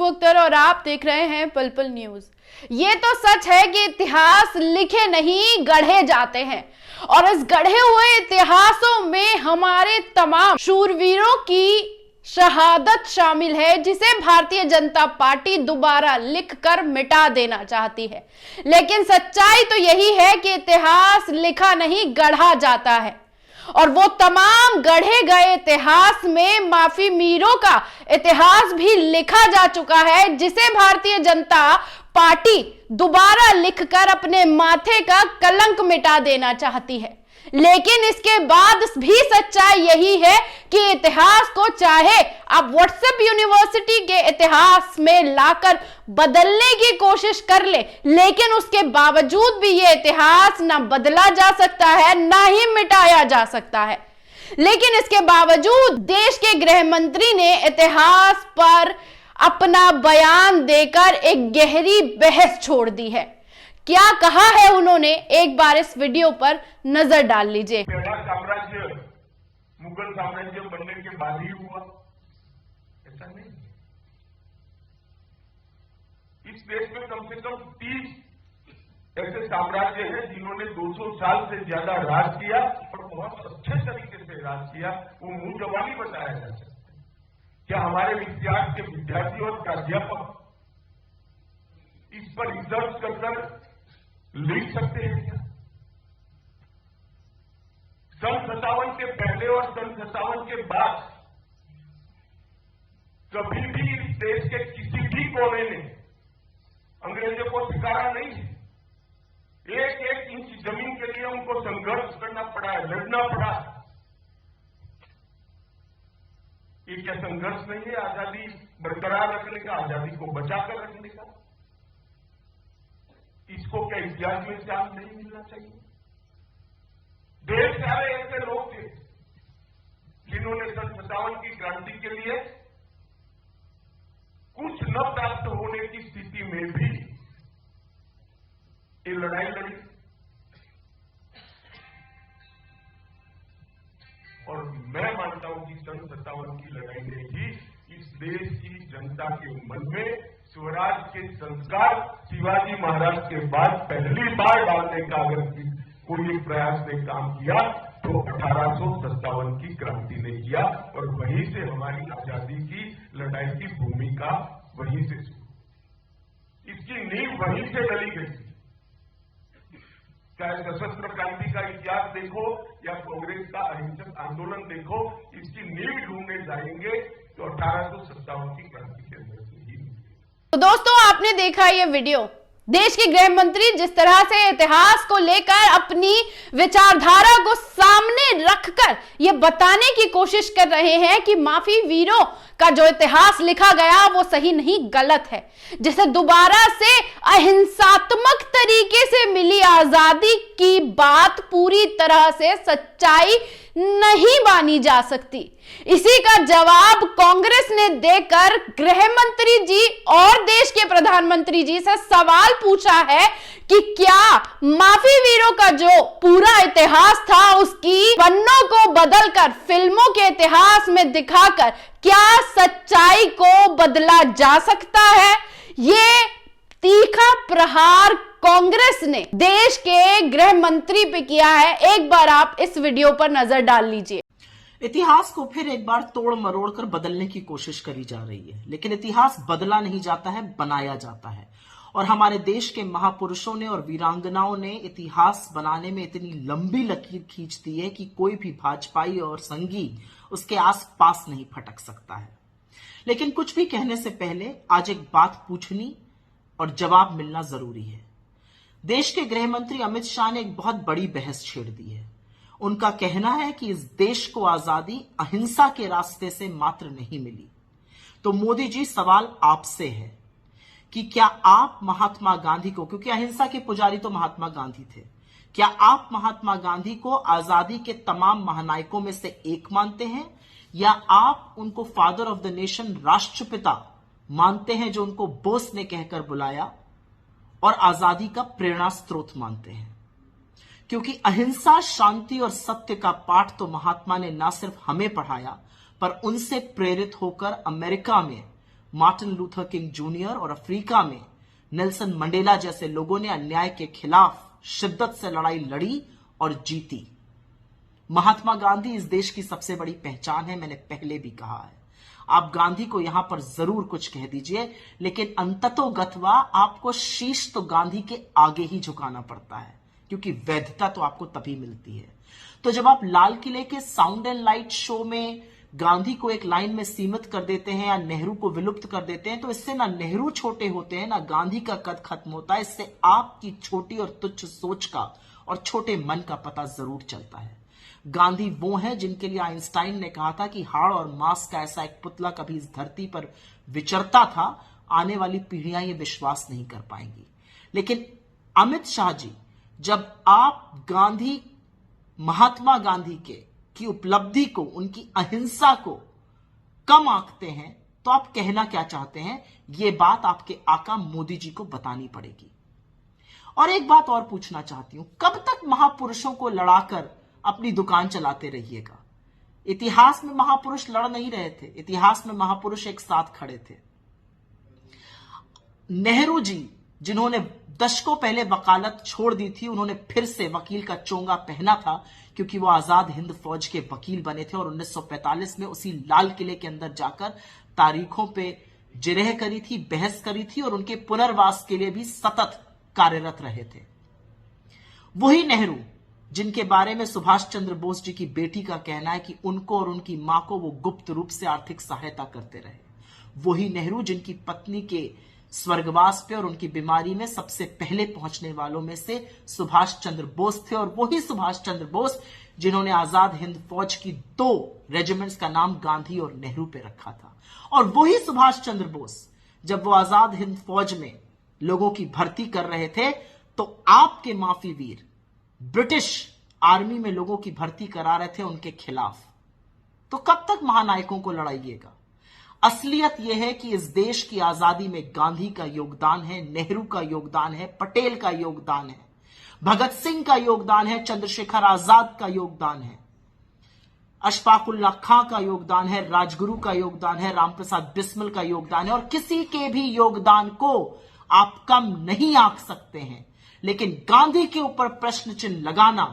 खुशबू अख्तर और आप देख रहे हैं पल-पल न्यूज। ये तो सच है कि इतिहास लिखे नहीं गढ़े जाते हैं और इस गढ़े हुए इतिहासों में हमारे तमाम शूरवीरों की शहादत शामिल है, जिसे भारतीय जनता पार्टी दोबारा लिखकर मिटा देना चाहती है। लेकिन सच्चाई तो यही है कि इतिहास लिखा नहीं गढ़ा जाता है और वो तमाम गढ़े गए इतिहास में माफी मीरों का इतिहास भी लिखा जा चुका है, जिसे भारतीय जनता पार्टी दोबारा लिखकर अपने माथे का कलंक मिटा देना चाहती है। लेकिन इसके बाद भी सच्चाई यही है कि इतिहास को चाहे आप व्हाट्सएप यूनिवर्सिटी के इतिहास में लाकर बदलने की कोशिश कर ले, लेकिन उसके बावजूद भी यह इतिहास ना बदला जा सकता है ना ही मिटाया जा सकता है। लेकिन इसके बावजूद देश के गृह मंत्री ने इतिहास पर अपना बयान देकर एक गहरी बहस छोड़ दी है। क्या कहा है उन्होंने, एक बार इस वीडियो पर नजर डाल लीजिए। पहला साम्राज्य मुगल साम्राज्य बनने के बाद ही हुआ, ऐसा नहीं। इस देश में कम से कम 30 ऐसे साम्राज्य हैं जिन्होंने 200 साल से ज्यादा राज किया और बहुत अच्छे तरीके से राज किया। वो मुंह जबानी बताया जा सकता है। क्या हमारे इतिहास के विद्यार्थी और प्राध्यापक इस पर रिसर्च कर लिख सकते हैं क्या? सन 57 के पहले और सन 57 के बाद कभी भी इस देश के किसी भी कोने ने अंग्रेजों को स्वीकारा नहीं है। एक एक इंच जमीन के लिए उनको संघर्ष करना पड़ा है, लड़ना पड़ा। ये क्या संघर्ष नहीं है आजादी बरकरार रखने का, आजादी को बचाकर रखने का? इसको क्या इतिहास में स्थान नहीं मिलना चाहिए? ढेर सारे ऐसे लोग थे जिन्होंने सन 57 की क्रांति के लिए कुछ न प्राप्त होने की स्थिति में भी ये लड़ाई लड़ी और मैं मानता हूं कि सन 57 की लड़ाई ने ही इस देश की जनता के मन में स्वराज के संस्कार शिवाजी महाराज के बाद पहली बार डालने का अगर कोई प्रयास ने काम किया तो 1857 की क्रांति ने किया और वहीं से हमारी आजादी की लड़ाई की भूमिका वहीं से शुरू। इसकी नींव वहीं से डली गई। चाहे सशस्त्र क्रांति का इतिहास देखो या कांग्रेस का अहिंसक आंदोलन देखो, इसकी नींव ढूंढने जाएंगे तो 1857 की क्रांति के अंदर से ही। तो दोस्तों, आपने देखा ये वीडियो। देश के गृह मंत्री जिस तरह से इतिहास को लेकर अपनी विचारधारा को सामने रखकर ये बताने की कोशिश कर रहे हैं कि माफी वीरों का जो इतिहास लिखा गया वो सही नहीं गलत है, जिसे दोबारा से अहिंसात्मक तरीके से मिली आजादी की बात पूरी तरह से सच्चाई नहीं मानी जा सकती। इसी का जवाब कांग्रेस ने देकर गृह मंत्री जी और देश के प्रधानमंत्री जी से सवाल पूछा है कि क्या माफी वीरों का जो पूरा इतिहास था उसकी पन्नों को बदलकर फिल्मों के इतिहास में दिखाकर क्या सच्चाई को बदला जा सकता है। ये तीखा प्रहार कांग्रेस ने देश के गृह मंत्री पे किया है। एक बार आप इस वीडियो पर नजर डाल लीजिए। इतिहास को फिर एक बार तोड़ मरोड़ कर बदलने की कोशिश करी जा रही है, लेकिन इतिहास बदला नहीं जाता है, बनाया जाता है। और हमारे देश के महापुरुषों ने और वीरांगनाओं ने इतिहास बनाने में इतनी लंबी लकीर खींच दी है कि कोई भी भाजपाई और संगी उसके आसपास नहीं फटक सकता है। लेकिन कुछ भी कहने से पहले आज एक बात पूछनी और जवाब मिलना जरूरी है। देश के गृह मंत्री अमित शाह ने एक बहुत बड़ी बहस छेड़ दी है। उनका कहना है कि इस देश को आजादी अहिंसा के रास्ते से मात्र नहीं मिली। तो मोदी जी, सवाल आपसे है कि क्या आप महात्मा गांधी को, क्योंकि अहिंसा के पुजारी तो महात्मा गांधी थे, क्या आप महात्मा गांधी को आजादी के तमाम महानायकों में से एक मानते हैं या आप उनको फादर ऑफ द नेशन, राष्ट्रपिता मानते हैं, जो उनको बोस ने कहकर बुलाया और आजादी का प्रेरणा स्रोत मानते हैं? क्योंकि अहिंसा, शांति और सत्य का पाठ तो महात्मा ने न सिर्फ हमें पढ़ाया, पर उनसे प्रेरित होकर अमेरिका में मार्टिन लूथर किंग जूनियर और अफ्रीका में नेल्सन मंडेला जैसे लोगों ने अन्याय के खिलाफ शिद्दत से लड़ाई लड़ी और जीती। महात्मा गांधी इस देश की सबसे बड़ी पहचान है, मैंने पहले भी कहा है। आप गांधी को यहां पर जरूर कुछ कह दीजिए, लेकिन अंततोगत्वा आपको शीश तो गांधी के आगे ही झुकाना पड़ता है, क्योंकि वैधता तो आपको तभी मिलती है। तो जब आप लाल किले के साउंड एंड लाइट शो में गांधी को एक लाइन में सीमित कर देते हैं या नेहरू को विलुप्त कर देते हैं, तो इससे ना नेहरू छोटे होते हैं ना गांधी का कद खत्म होता है। इससे आपकी छोटी और तुच्छ सोच का और छोटे मन का पता जरूर चलता है। गांधी वो हैं जिनके लिए आइंस्टाइन ने कहा था कि हाड़ और मांस का ऐसा एक पुतला कभी इस धरती पर विचरता था, आने वाली पीढ़ियां ये विश्वास नहीं कर पाएंगी। लेकिन अमित शाह जी, जब आप गांधी, महात्मा गांधी की उपलब्धि को, उनकी अहिंसा को कम आंकते हैं, तो आप कहना क्या चाहते हैं, यह बात आपके आका मोदी जी को बतानी पड़ेगी। और एक बात और पूछना चाहती हूं, कब तक महापुरुषों को लड़ाकर अपनी दुकान चलाते रहिएगा? इतिहास में महापुरुष लड़ नहीं रहे थे, इतिहास में महापुरुष एक साथ खड़े थे। नेहरू जी, जिन्होंने दशकों पहले वकालत छोड़ दी थी, उन्होंने फिर से वकील का चोंगा पहना था, क्योंकि वो आजाद हिंद फौज के वकील बने थे और 1945 में उसी लाल किले के अंदर जाकर तारीखों पे जिरह करी थी, बहस करी थी और उनके पुनर्वास के लिए भी सतत कार्यरत रहे थे। वही नेहरू जिनके बारे में सुभाष चंद्र बोस जी की बेटी का कहना है कि उनको और उनकी मां को वो गुप्त रूप से आर्थिक सहायता करते रहे। वही नेहरू जिनकी पत्नी के स्वर्गवास पे और उनकी बीमारी में सबसे पहले पहुंचने वालों में से सुभाष चंद्र बोस थे। और वही सुभाष चंद्र बोस जिन्होंने आजाद हिंद फौज की 2 रेजिमेंट्स का नाम गांधी और नेहरू पे रखा था। और वही सुभाष चंद्र बोस, जब वो आजाद हिंद फौज में लोगों की भर्ती कर रहे थे, तो आपके माफी वीर ब्रिटिश आर्मी में लोगों की भर्ती करा रहे थे उनके खिलाफ। तो कब तक महानायकों को लड़ाइएगा? असलियत यह है कि इस देश की आजादी में गांधी का योगदान है, नेहरू का योगदान है, पटेल का योगदान है, भगत सिंह का योगदान है, चंद्रशेखर आजाद का योगदान है, अशफाकुल्लाह खां का योगदान है, राजगुरु का योगदान है, रामप्रसाद बिस्मिल का योगदान है। और किसी के भी योगदान को आप कम नहीं आंक सकते हैं। लेकिन गांधी के ऊपर प्रश्न चिन्ह लगाना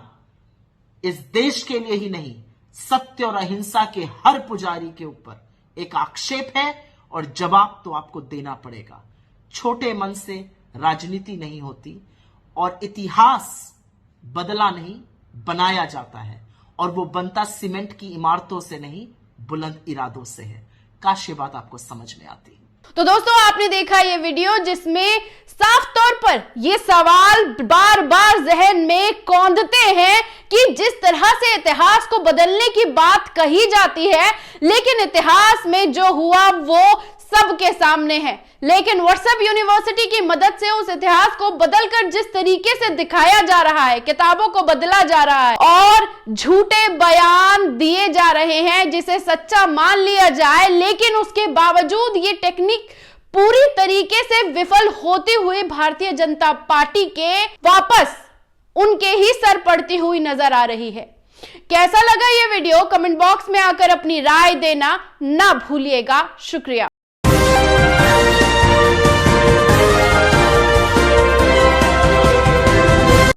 इस देश के लिए ही नहीं, सत्य और अहिंसा के हर पुजारी के ऊपर एक आक्षेप है और जवाब तो आपको देना पड़ेगा। छोटे मन से राजनीति नहीं होती और इतिहास बदला नहीं, बनाया जाता है, और वो बनता सीमेंट की इमारतों से नहीं, बुलंद इरादों से है। काश ये बात आपको समझ में आती। तो दोस्तों, आपने देखा ये वीडियो जिसमें साफ तौर पर ये सवाल बार बार जहन में कौंधते हैं कि जिस तरह से इतिहास को बदलने की बात कही जाती है, लेकिन इतिहास में जो हुआ वो सबके सामने है। लेकिन व्हाट्सएप यूनिवर्सिटी की मदद से उस इतिहास को बदलकर जिस तरीके से दिखाया जा रहा है, किताबों को बदला जा रहा है और झूठे बयान दिए जा रहे हैं जिसे सच्चा मान लिया जाए, लेकिन उसके बावजूद ये टेक्निक पूरी तरीके से विफल होती हुई भारतीय जनता पार्टी के वापस उनके ही सर पड़ती हुई नजर आ रही है। कैसा लगा ये वीडियो? कमेंट बॉक्स में आकर अपनी राय देना ना भूलिएगा। शुक्रिया।